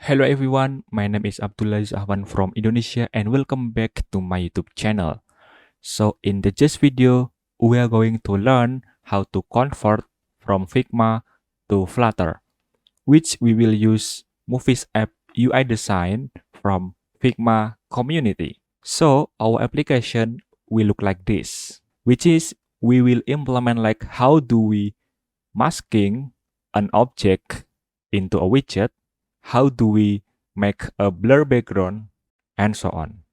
Hello everyone, my name is Abdullah Ahwan from Indonesia and welcome back to my YouTube channel. So in today's video, we are going to learn how to convert from Figma to Flutter, which we will use Movies app UI design from Figma community. So our application will look like this, which is we will implement like how do we masking an object into a widget, how do we make a blur background, and so on.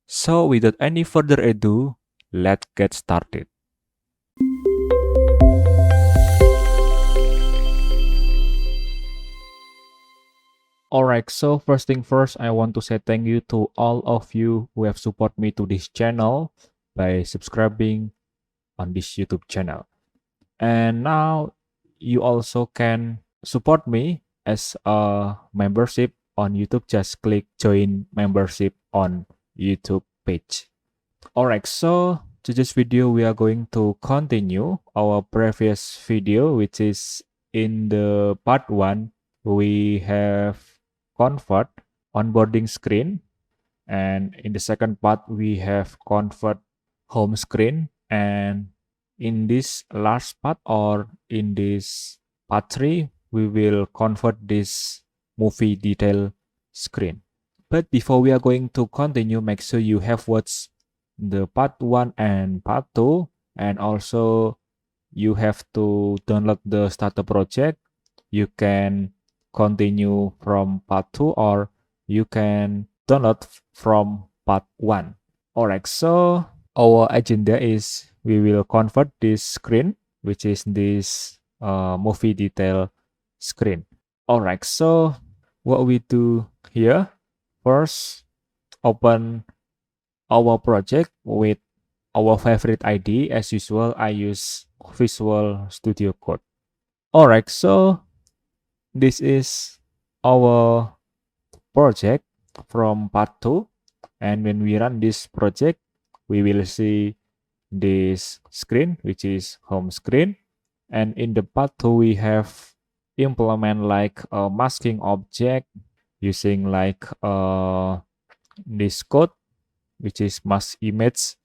So without any further ado, let's get started. Alright, so first thing first, I want to say thank you to all of you who have supported me to this channel by subscribing on this YouTube channel. And now you also can support me as a membership on YouTube. Just click join membership on YouTube page. Alright, so today's video we are going to continue our previous video, which is in the part 1 we have convert onboarding screen, and in the second part we have convert home screen, and in this last part or in this part 3 we will convert this movie detail screen. But before we are going to continue, make sure you have watched the part 1 and part 2, and also you have to download the starter project. You can continue from part 2 or you can download from part 1. Alright, so our agenda is we will convert this screen, which is this movie detail screen. Alright, so what we do here, first open our project with our favorite ID. As usual, I use Visual Studio Code. Alright, so this is our project from part 2, and when we run this project we will see this screen, which is home screen. And in the part 2 we have implement like a masking object using like this code, which is mask image,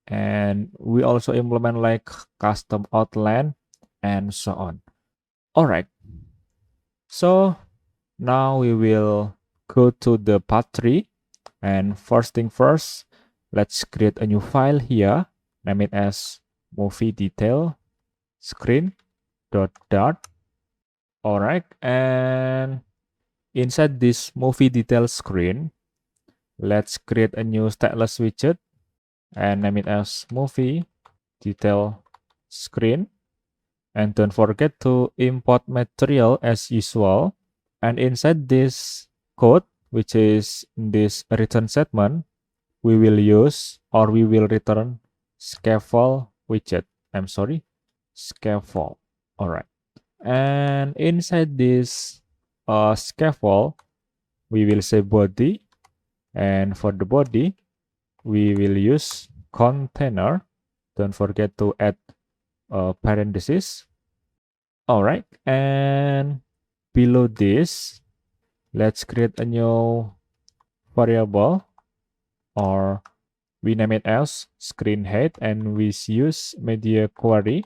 and we also implement like custom outline and so on. Alright, so now we will go to the part 3, and first thing first, let's create a new file here, name it as movie detail screen dot. Alright, and inside this movie detail screen, let's create a new stateless widget and name it as movie detail screen. And don't forget to import material as usual. And inside this code, which is this return statement, we will use or we will return scaffold widget. I'm sorry, scaffold. Alright. And inside this scaffold, we will say body. And for the body, we will use container. Don't forget to add parenthesis. Alright, and below this, let's create a new variable, or we name it as screen height, and we use media query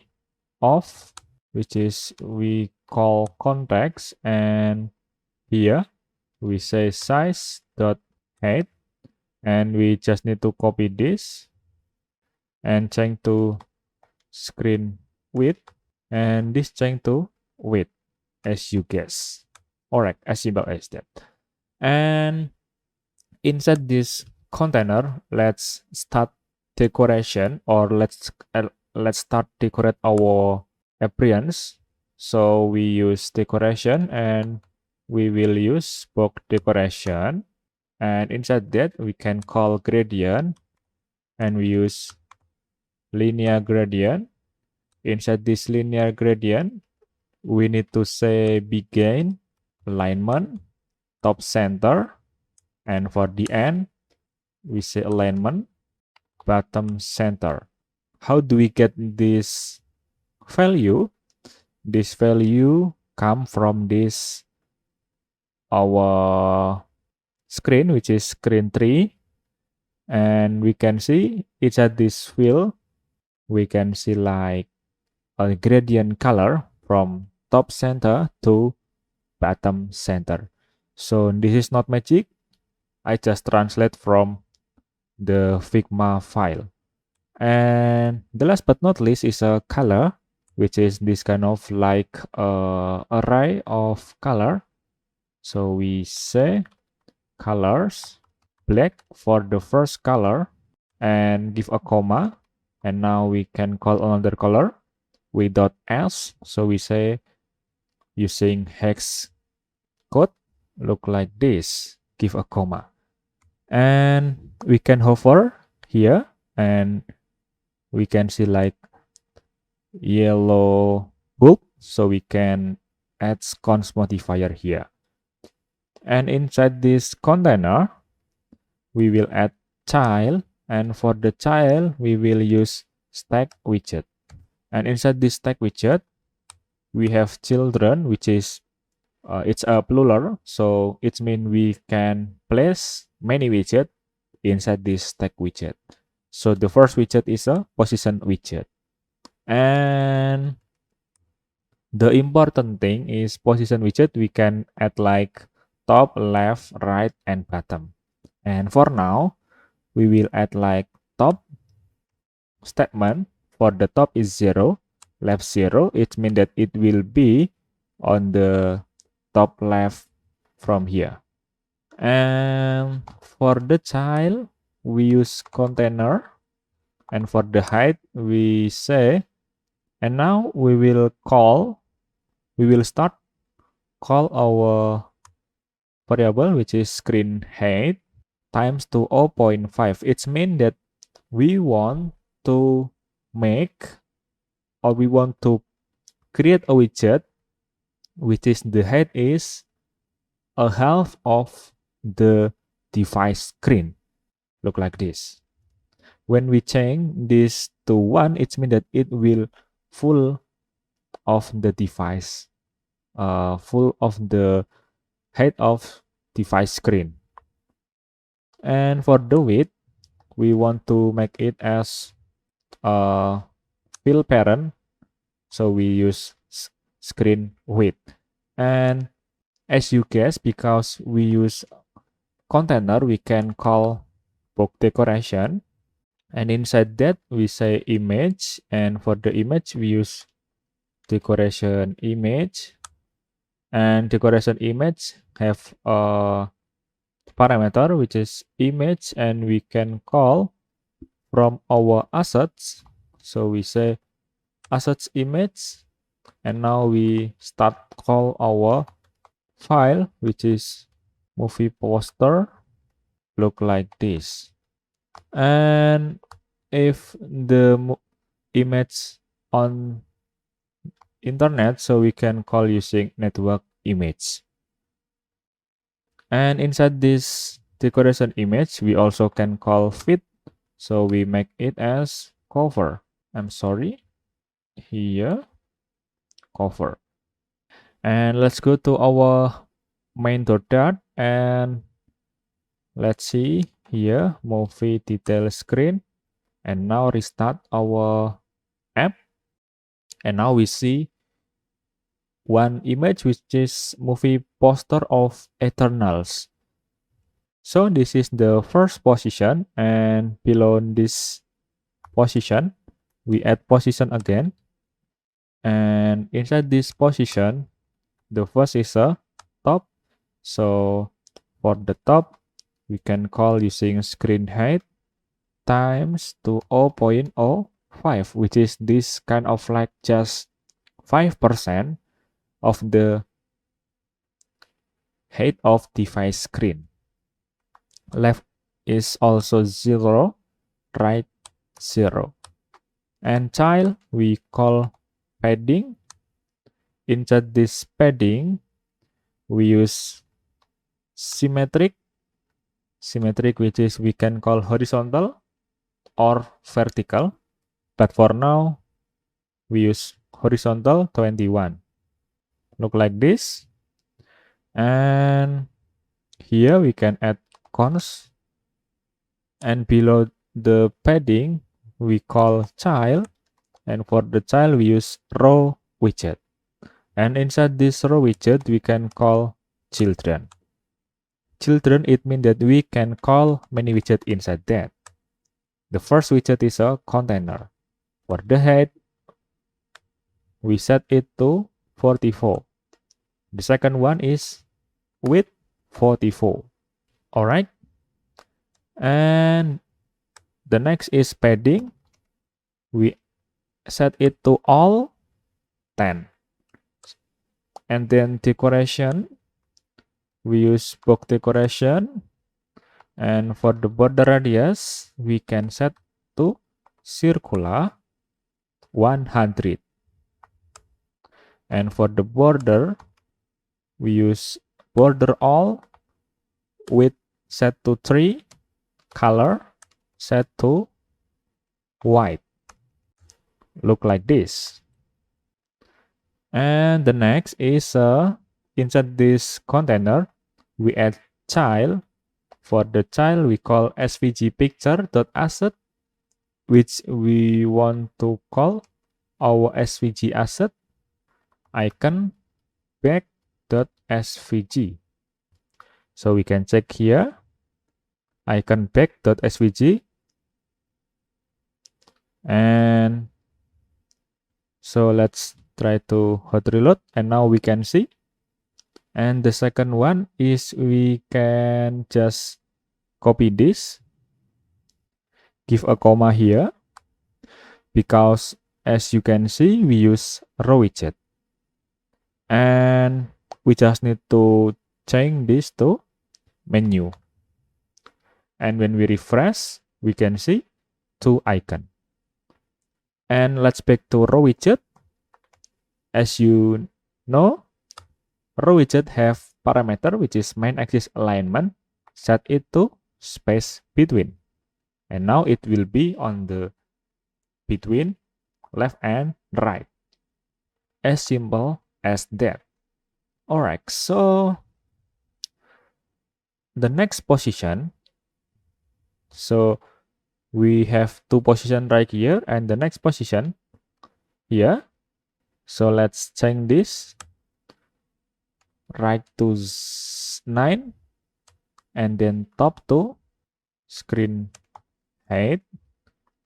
of, which is we call context, and here we say size dot height, and we just need to copy this and change to screen width, and this change to width, as you guess. Alright, as simple as that. And inside this container, let's start decoration, or let's start decorate our appearance. So we use decoration, and we will use box decoration, and inside that we can call gradient, and we use linear gradient. Inside this linear gradient, we need to say begin, alignment, top center, and for the end, we say alignment, bottom center. How do we get this value? This value come from this our screen, which is screen 3, and we can see inside this field we can see like a gradient color from top center to bottom center. So this is not magic, I just translate from the Figma file. And the last but not least is a color, which is this kind of like array of color. So we say colors black for the first color and give a comma, and now we can call another color with dot else. So we say using hex code look like this, give a comma, and we can hover here and we can see like yellow bulb, so we can add cons modifier here. And inside this container we will add child, and for the child we will use stack widget. And inside this stack widget we have children, which is it's a plural, so it means we can place many widgets inside this stack widget. So the first widget is a position widget, and the important thing is position widget we can add like top, left, right, and bottom. And for now we will add like top statement. For the top is 0, left 0, it means that it will be on the top left from here. And for the child we use container, and for the height we say, and now we will start call our variable, which is screen height times to 0.5. It means that we want to make, or we want to create a widget which is the height is a half of the device screen. Look like this. When we change this to 1, it means that it will full of the device, full of the height of device screen. And for the width, we want to make it as fill parent, so we use screen width. And as you guess, because we use container, we can call box decoration, and inside that we say image, and for the image we use decoration image, and decoration image have a parameter which is image, and we can call from our assets. So we say assets image, and now we start call our file, which is movie poster, look like this. And if the image on internet, so we can call using network image. And inside this decoration image we also can call fit, so we make it as cover. I'm sorry, here cover. And let's go to our main.dart, and let's see here movie detail screen, and now restart our app, and now we see one image which is movie poster of Eternals. So this is the first position, and below this position we add position again, and inside this position the first is a top, so for the top we can call using screen height times to 0.05, which is this kind of like just 5% of the height of device screen. Left is also 0, right 0. And child we call padding. Inside this padding we use symmetric, which is we can call horizontal or vertical, but for now we use horizontal 21, look like this. And here we can add const, and below the padding we call child, and for the child we use row widget, and inside this row widget we can call children. Children, it means that we can call many widgets inside that. The first widget is a container. For the height, we set it to 44. The second one is width 44. All right. And the next is padding. We set it to all 10. And then decoration, we use box decoration. And for the border radius, we can set to circular 100. And for the border, we use border all, width set to 3, color set to white. Look like this. And the next is inside this container, we add child. For the child, we call svg picture.asset, which we want to call our svg asset icon back.svg. So we can check here, icon back.svg. And so let's try to hot reload, and now we can see. And the second one is we can just copy this, give a comma here, because as you can see, we use row widget. And we just need to change this to menu. And when we refresh, we can see 2 icons. And let's back to row widget. As you know, row widget have parameter, which is main axis alignment. Set it to space between. And now it will be on the between left and right. As simple as that. Alright, so the next position. So we have 2 positions right here, and the next position here. So let's change this right to 9, and then top to screen height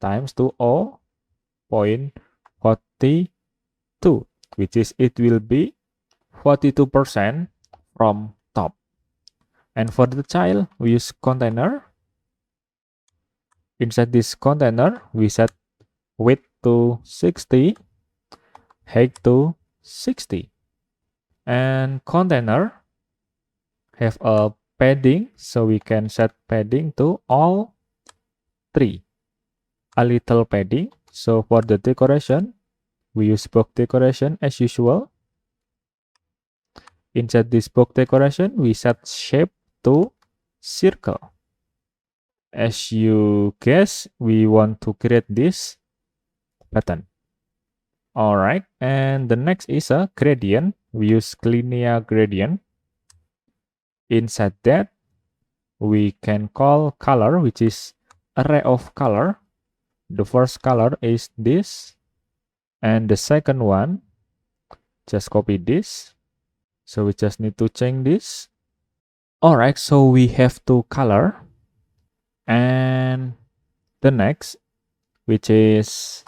times to 0.42, which is it will be 42% from top. And for the child, we use container. Inside this container, we set width to 60, height to 60. And container have a padding, so we can set padding to all 3. A little padding. So for the decoration, we use box decoration as usual. Inside this box decoration, we set shape to circle. As you guess, we want to create this pattern. All right, and the next is a gradient. We use linear gradient. Inside that, we can call color, which is array of color. The first color is this, and the second one, just copy this. So we just need to change this. All right, so we have 2 color. And the next, which is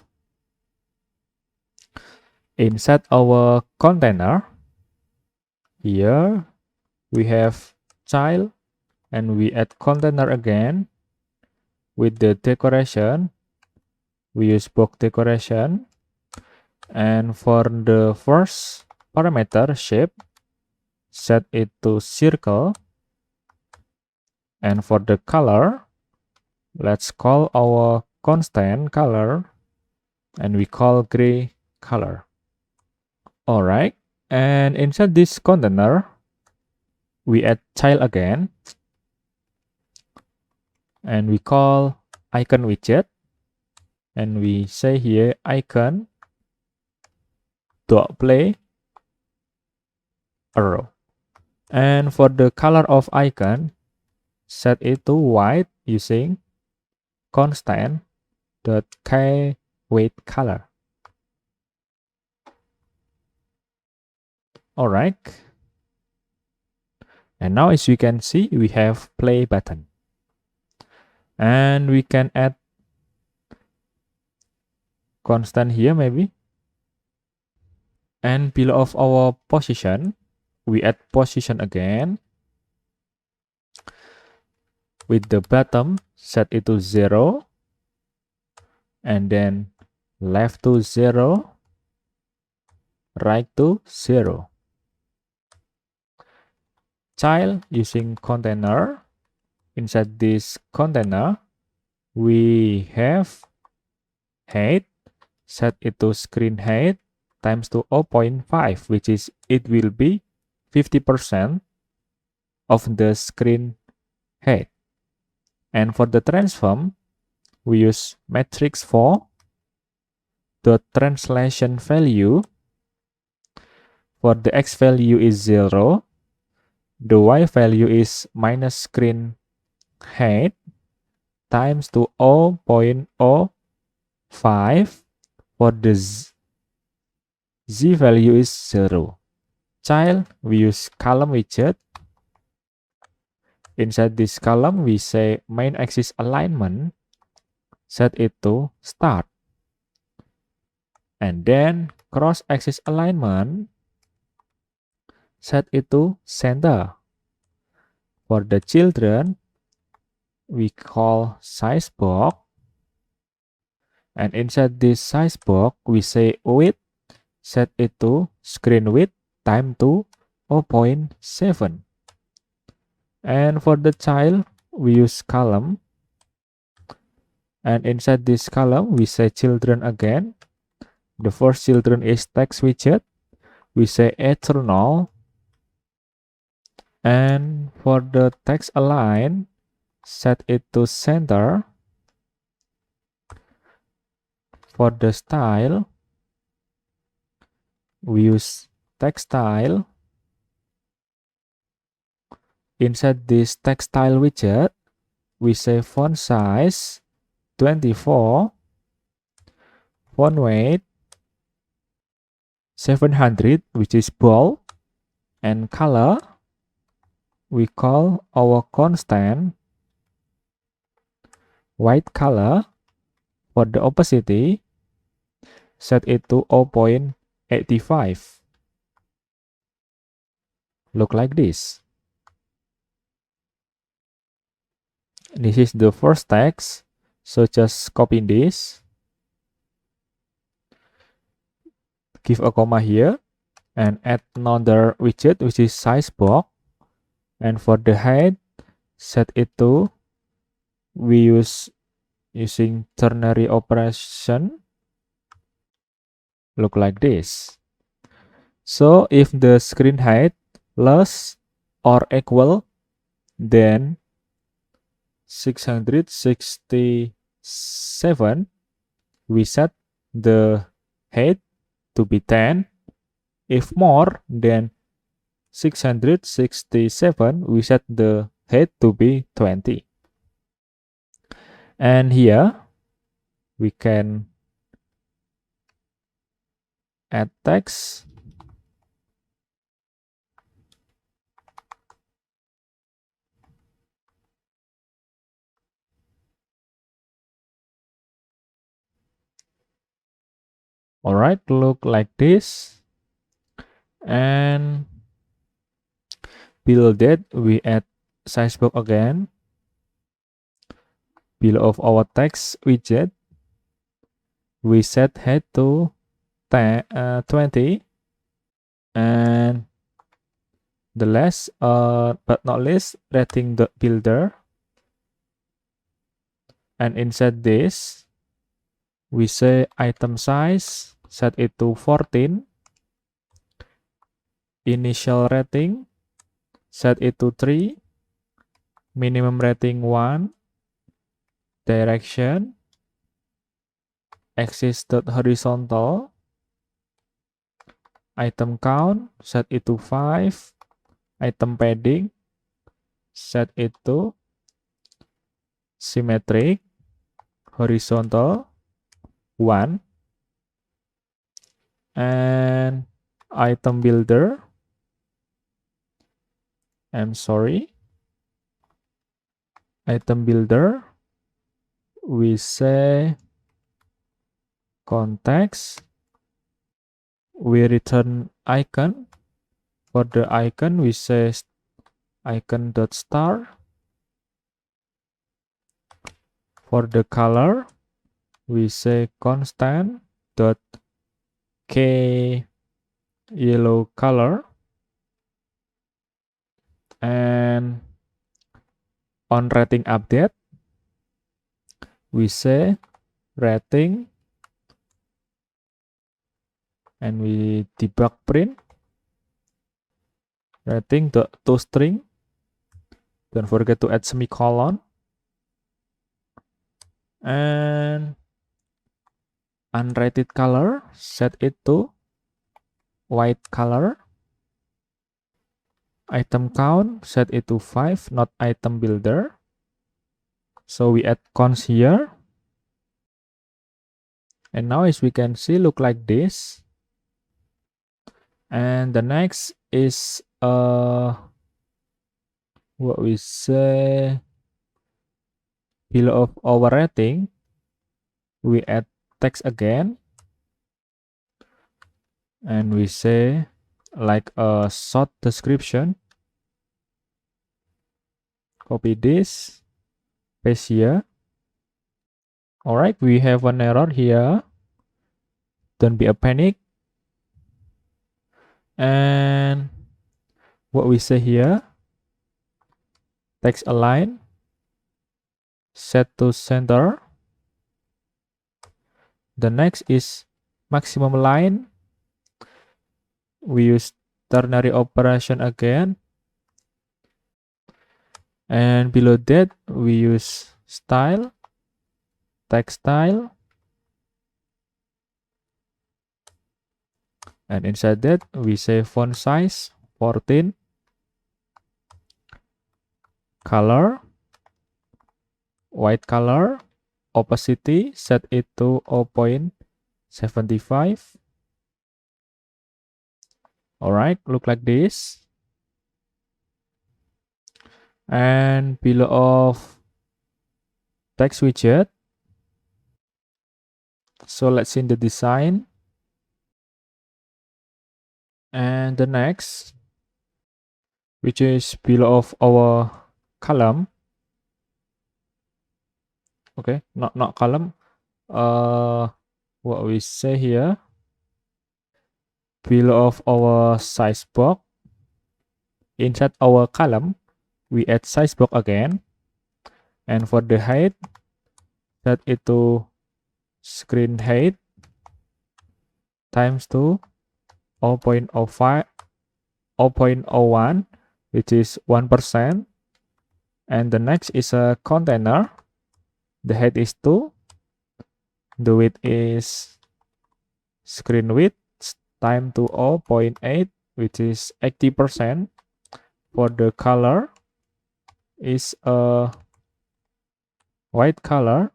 inside our container, here we have child, and we add container again. With the decoration, we use box decoration. And for the first parameter shape, set it to circle. And for the color, let's call our constant color, and we call gray color. All right, and inside this container, we add child again, and we call icon widget, and we say here icon dot play arrow. And for the color of icon, set it to white using constant.k weight color. Alright. And now as you can see, we have play button. And we can add constant here maybe. And below of our position, we add position again. With the bottom, set it to 0. And then left to 0. Right to 0. Child using container. Inside this container, we have height. Set it to screen height times to 0.5, which is it will be 50% of the screen height. And for the transform, we use matrix 4. The translation value for the x value is 0. The y value is minus screen height times to 0.05. For the z value is 0. Child, we use column widget. Inside this column, we say main axis alignment. Set it to start. And then cross axis alignment. Set it to center. For the children, we call size box. And inside this size box, we say width. Set it to screen width time to 0.7. And for the child, we use column. And inside this column, we say children again. The first children is text widget. We say eternal. And for the text align, set it to center. For the style, we use text style. Inside this text style widget, we say font size 24, font weight 700, which is bold, and color, we call our constant white color. For the opacity, set it to 0.85. Look like this. This is the first text, so just copy this, give a comma here, and add another widget, which is size box. And for the height, set it to, we using ternary operation, look like this. So if the screen height less or equal than 667, we set the height to be 10. If more than 667, we set the height to be 20. And here we can add text. Alright, look like this. And below that, we add size box again. Below of our text widget, we set height to 20. And the last but not least, rating the builder. And inside this, we say item size, set it to 14. Initial rating, set it to 3. Minimum rating 1. Direction, axis horizontal. Item count, set it to 5. item padding, set it to symmetric, horizontal 1, and item builder, item builder, we say context, we return icon. For the icon, we say icon.star. For the color, we say constant dot k yellow color. And on rating update, we say rating, and we debug print rating to string. Don't forget to add semicolon. And unrated color, set it to white color. Item count, set it to 5, not item builder. So we add cons here. And now as we can see, look like this. And the next is what we say below of our rating, we add text again. And we say like a short description. Copy this, paste here. All right, we have an error here. Don't be a panic. And what we say here, text align, set to center. The next is maximum line. We use ternary operation again. And below that, we use style, text style. And inside that, we say font size 14. Color, white color. Opacity, set it to 0.75. All right, look like this. And below of text widget, so let's see the design. And the next, which is below of our column. Okay, not column. What we say here, below of our size box. Inside our column, we add size box again. And for the height, set it to screen height times to 0.05, 0.01, which is 1%. And the next is a container. The height is 2. The width is screen width times to 0.8, which is 80%. For the color is a white color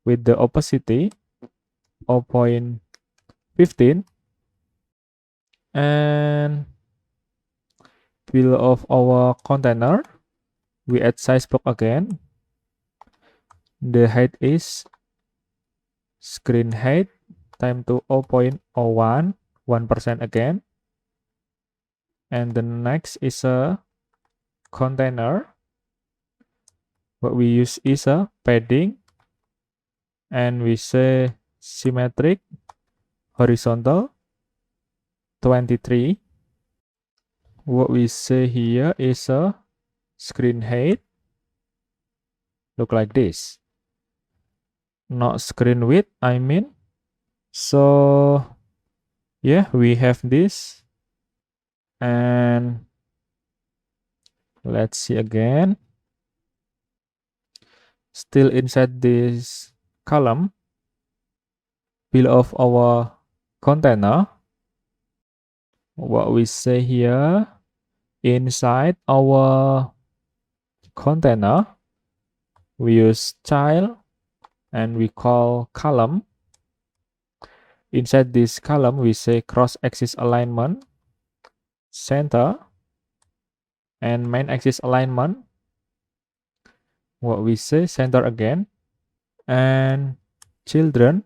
with the opacity 0.15. And below of our container, we add size box again. The height is screen height times to 0.01, 1% again. And the next is a container. What we use is a padding. And we say symmetric, horizontal 23. What we say here is a screen height. Look like this. Not screen width, I mean. So yeah, we have this. And let's see again. Still inside this column, below of our container, what we say here, Inside our container, we use style and we call column. Inside this column, we say cross-axis alignment, center, and main axis alignment. What we say center again, and children.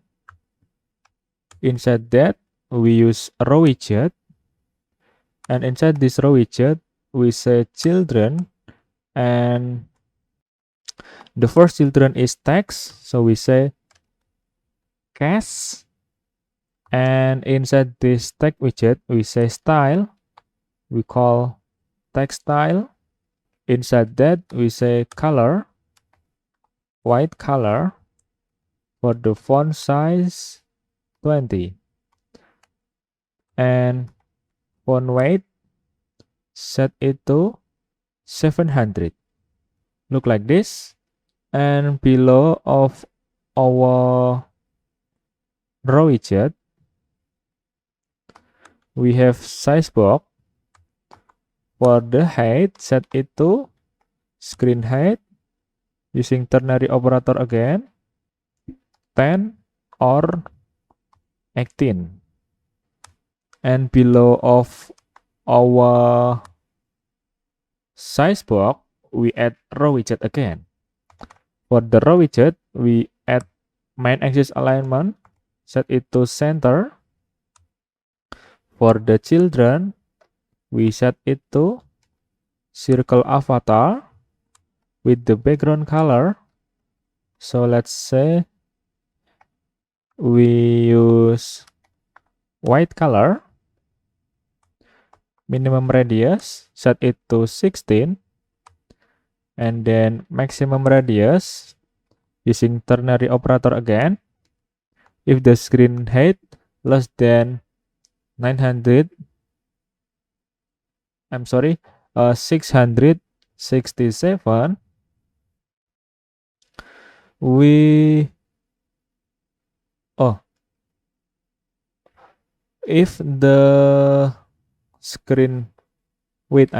Inside that, we use a row widget, and inside this row widget, we say children, and the first children is text, so we say cast, and inside this text widget, we say style, we call text style. Inside that, we say color, white color, for the font size 20, and font weight, set it to 700. Look like this. And below of our row widget, we have size box. For the height, set it to screen height using ternary operator again, 10 or 18. And below of our size box, we add row widget again. For the row widget, we add main axis alignment, set it to center. For the children, we set it to circle avatar with the background color. So let's say we use white color. Minimum radius, set it to 16. And then maximum radius using ternary operator again. If the screen height less than 667, if the screen width,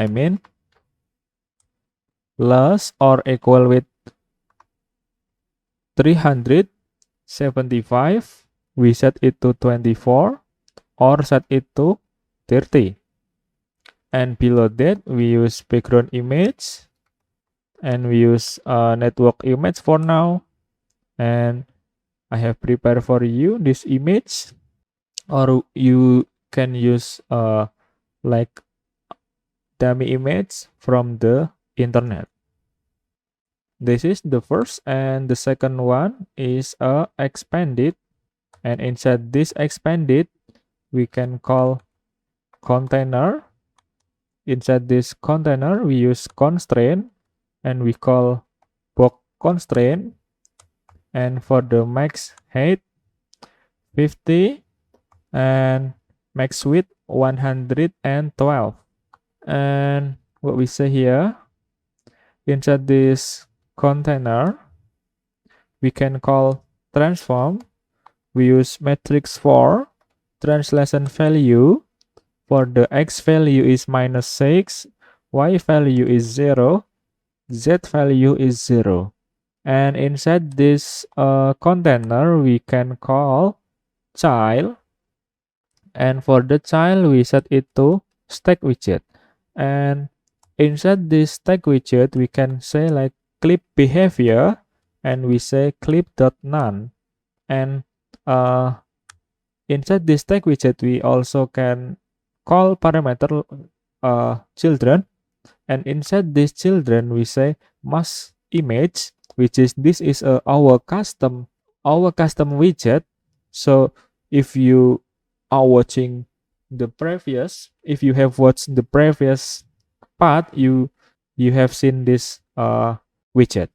less or equal with 375, we set it to 24 or set it to 30. And below that, we use background image, and we use network image for now. And I have prepared for you this image, or you can use like dummy image from the internet. This is the first, and the second one is expanded, and inside this expanded, we can call container. Inside this container, we use constraint, and we call box constraint. And for the max height, 50, and max width 112. And what we say here, inside this container, we can call transform. We use matrix for translation value. For the x value is -6, y value is 0, z value is 0. And inside this container, we can call child. And for the child, we set it to stack widget. And inside this stack widget, we can say like clip behavior, and we say clip.none. And inside this stack widget, we also can call parameter children. And inside this children, we say mask image, which is this is our custom widget. So if you are watching the previous, if you have watched the previous part, you have seen this widget.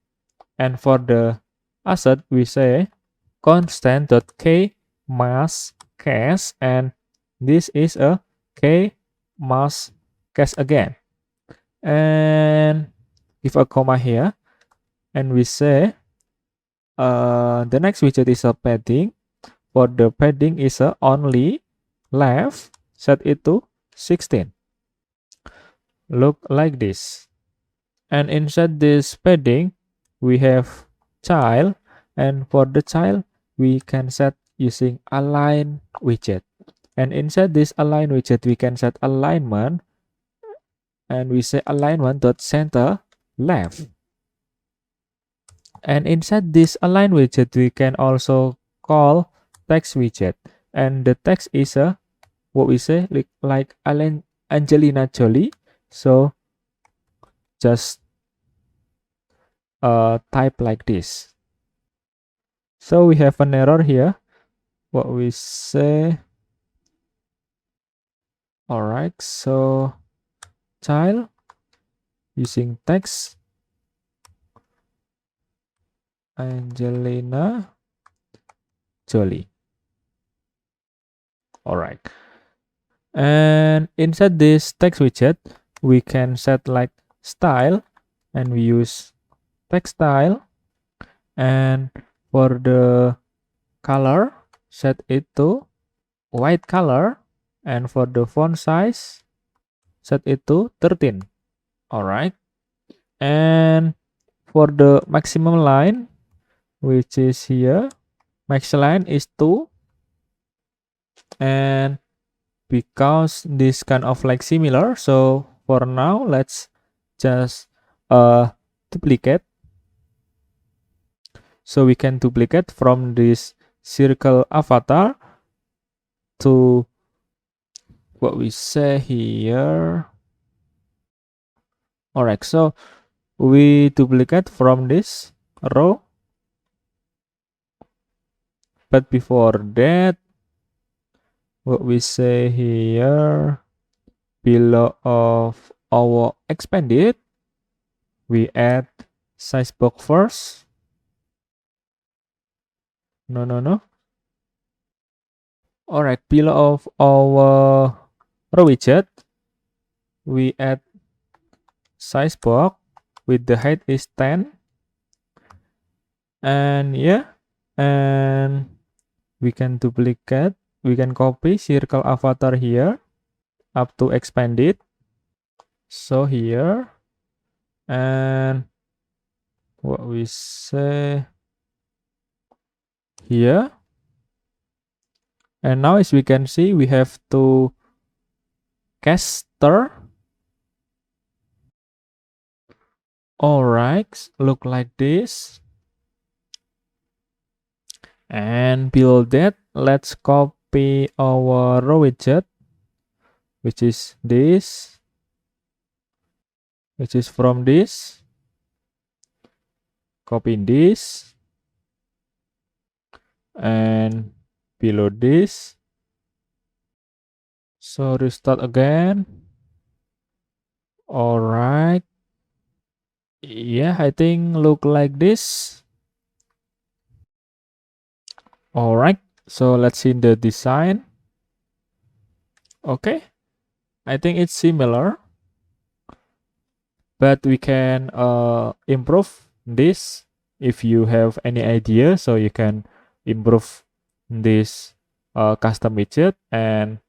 And for the asset, we say constant.k mask cast, and this is a k mask cast again. And give a comma here, and we say the next widget is a padding. For the padding is a only left, set it to 16. look like this. And inside this padding, we have child, and for the child, we can set using align widget. And inside this align widget, we can set alignment, and we say alignment dot center left. And inside this align widget, we can also call text widget, and the text is a what we say like Angelina Jolie. So just type like this. So we have an error here. What we say, all right, so child using text Angelina Jolie. All right, and inside this text widget, we can set like style, and we use text style, and for the color, set it to white color, and for the font size, set it to 13. All right, and for the maximum line, which is here, max line is 2, and because this kind of like similar, so for now let's just duplicate. So we can duplicate from this circle avatar to what we say here. All right, so we duplicate from this row, but before that, what we say here, below of our expanded, we add size box first. No. All right, below of our row widget, we add size box with the height is 10. And yeah, and we can duplicate, we can copy circle avatar here up to expanded. So here, and what we say here, and now as we can see, we have to caster. All right, look like this. And below that, let's copy our row widget, which is this, which is from this, copy this, and below this. So restart again. All right, yeah, I think look like this. All right, so let's see the design. Okay, I think it's similar, but we can improve this. If you have any idea, so you can improve this custom widget and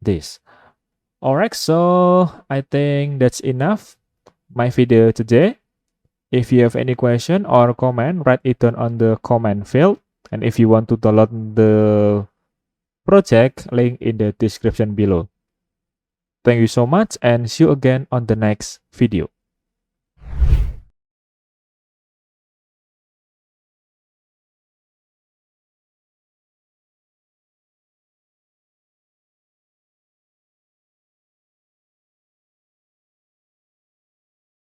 this. All right, so I think that's enough my video today. If you have any question or comment, write it down on the comment field. And if you want to download the project, link in the description below. Thank you so much, and see you again on the next video.